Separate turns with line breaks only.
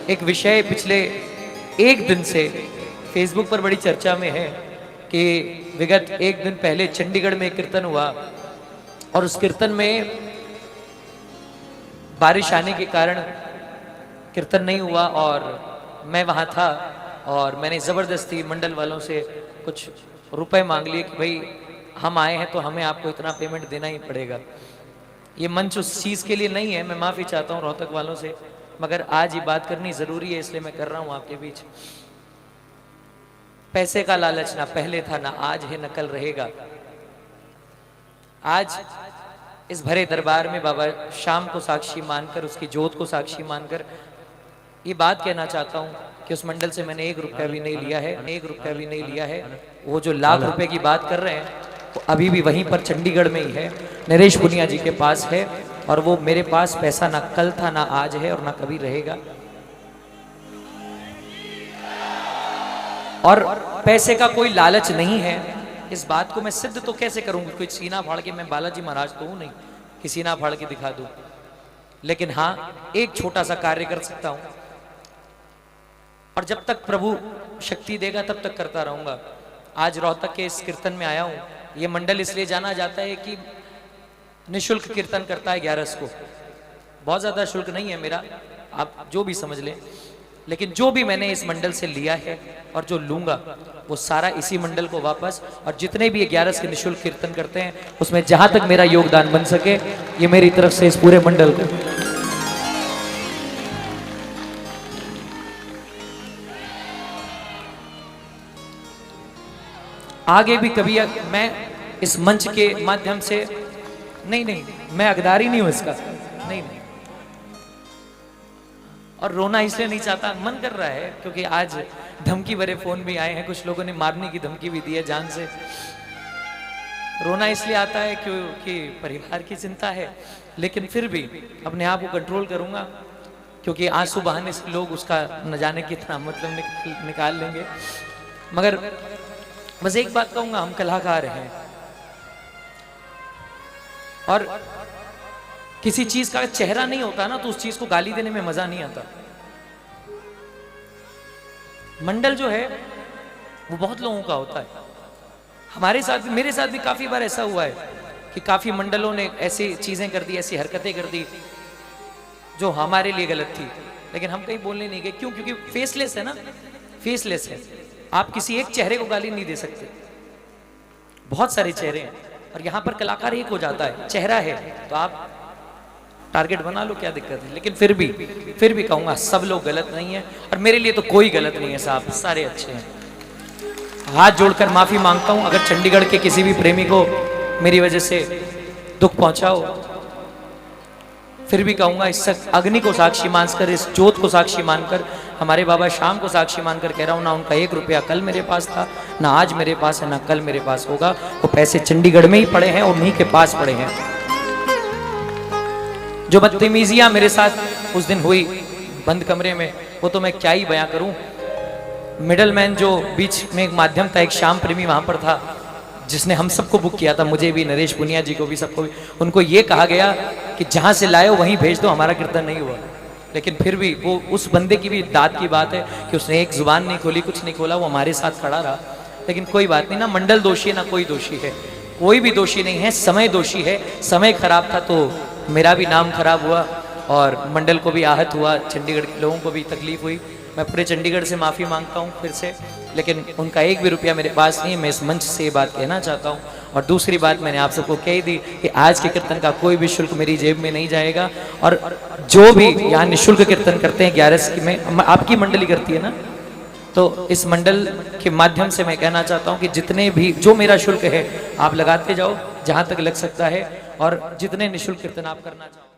एक विषय पिछले एक दिन से फेसबुक पर बड़ी चर्चा में है कि विगत एक दिन पहले चंडीगढ़ में एक कीर्तन हुआ और उस कीर्तन में बारिश आने के कारण कीर्तन नहीं हुआ और मैं वहां था और मैंने जबरदस्ती मंडल वालों से कुछ रुपए मांग लिए कि भाई हम आए हैं तो हमें आपको इतना पेमेंट देना ही पड़ेगा। ये मंच उस चीज के लिए नहीं है, मैं माफी चाहता हूँ रोहतक वालों से, मगर आज ये बात करनी जरूरी है इसलिए मैं कर रहा हूं आपके बीच। पैसे का लालच ना पहले था ना आज है न कल रहेगा। आज इस भरे दरबार में बाबा शाम को साक्षी मानकर, उसकी जोत को साक्षी मानकर ये बात कहना चाहता हूं कि उस मंडल से मैंने 1 रुपया भी नहीं लिया है, 1 रुपया भी नहीं लिया है। वो जो लाख रुपए की बात कर रहे हैं वो अभी भी वहीं पर चंडीगढ़ में ही है, नरेश पुनिया जी के पास है और वो मेरे पास पैसा ना कल था ना आज है और ना कभी रहेगा। और पैसे का कोई लालच नहीं है। इस बात को मैं सिद्ध तो कैसे करूंगी, कोई सीना फाड़ के, मैं बालाजी महाराज तो हूं नहीं कि सीना फाड़ के दिखा दूं, लेकिन हाँ एक छोटा सा कार्य कर सकता हूं और जब तक प्रभु शक्ति देगा तब तक करता रहूंगा। आज रोहतक के इस कीर्तन में आया हूं। ये मंडल इसलिए जाना जाता है कि निःशुल्क कीर्तन करता है 11 को। बहुत ज्यादा शुल्क नहीं है मेरा, आप जो भी समझ लें, लेकिन जो भी मैंने इस मंडल से लिया है और जो लूंगा वो सारा इसी मंडल को वापस, और जितने भी 11 के निःशुल्क कीर्तन करते हैं उसमें जहां तक मेरा योगदान बन सके ये मेरी तरफ से इस पूरे मंडल को। आगे भी कभी मैं इस मंच के माध्यम से नहीं मैं हकदार ही नहीं हूं इसका, नहीं। और रोना इसलिए नहीं चाहता, मन कर रहा है क्योंकि आज धमकी भरे फोन भी आए हैं, कुछ लोगों ने मारने की धमकी भी दी है जान से। रोना इसलिए आता है क्योंकि परिवार की चिंता है, लेकिन फिर भी अपने आप को कंट्रोल करूंगा क्योंकि आंसू बहाने से लोग उसका न जाने कितना मतलब निकाल लेंगे। मगर बस एक बात कहूंगा, हम कलाकार हैं और किसी चीज का चेहरा नहीं होता ना तो उस चीज को गाली देने में मजा नहीं आता। मंडल जो है वो बहुत लोगों का होता है। हमारे साथ, मेरे साथ भी काफी बार ऐसा हुआ है कि काफी मंडलों ने ऐसी चीजें कर दी, ऐसी हरकतें कर दी जो हमारे लिए गलत थी, लेकिन हम कहीं बोलने नहीं गए। क्यों? क्योंकि फेसलेस है ना, फेसलेस है। आप किसी एक चेहरे को गाली नहीं दे सकते, बहुत सारे चेहरे हैं और यहां पर कलाकार एक हो जाता है। चेहरा है तो आप टारगेट बना लो, क्या दिक्कत है। लेकिन फिर भी कहूंगा सब लोग गलत नहीं है और मेरे लिए तो कोई गलत नहीं है साहब, सारे अच्छे हैं। हाथ जोड़कर माफी मांगता हूं अगर चंडीगढ़ के किसी भी प्रेमी को मेरी वजह से दुख पहुंचा हो। फिर भी कहूंगा इस अग्नि को साक्षी मानकर, इस जोत को साक्षी मानकर, हमारे बाबा शाम को साक्षी मानकर कह रहा हूं, ना उनका 1 रुपया कल मेरे पास था, ना आज मेरे पास है, ना कल मेरे पास होगा। वो पैसे चंडीगढ़ में ही पड़े हैं और उन्हीं के पास पड़े हैं। जो बदतमीजियां मेरे साथ उस दिन हुई बंद कमरे में, वो तो मैं क्या ही बयां करूं। मिडलमैन जो बीच में एक माध्यम था, एक श्याम प्रेमी वहां पर था जिसने हम सबको बुक किया था, मुझे भी, नरेश पुनिया जी को भी, सबको भी। उनको ये कहा गया कि जहां से लाए हो वहीं भेज दो, हमारा कीर्तन नहीं हुआ। लेकिन फिर भी वो उस बंदे की भी दाद की बात है कि उसने एक जुबान नहीं खोली, कुछ नहीं खोला, वो हमारे साथ खड़ा रहा। लेकिन कोई बात नहीं, ना मंडल दोषी है ना कोई दोषी है, कोई भी दोषी नहीं है, समय दोषी है। समय खराब था तो मेरा भी नाम खराब हुआ और मंडल को भी आहत हुआ, चंडीगढ़ के लोगों को भी तकलीफ हुई। मैं पूरे चंडीगढ़ से माफ़ी मांगता हूँ फिर से, लेकिन उनका 1 भी रुपया मेरे पास नहीं है। मैं इस मंच से ये बात कहना चाहता हूँ। और दूसरी बात मैंने आप सबको कह दी कि आज के कीर्तन का कोई भी शुल्क मेरी जेब में नहीं जाएगा। और जो भी यहाँ निःशुल्क कीर्तन करते हैं 11 की, में आपकी मंडली करती है ना, तो इस मंडल के माध्यम से मैं कहना चाहता हूँ कि जितने भी जो मेरा शुल्क है आप लगाते जाओ जहाँ तक लग सकता है, और जितने निःशुल्क कीर्तन आप करना चाहो।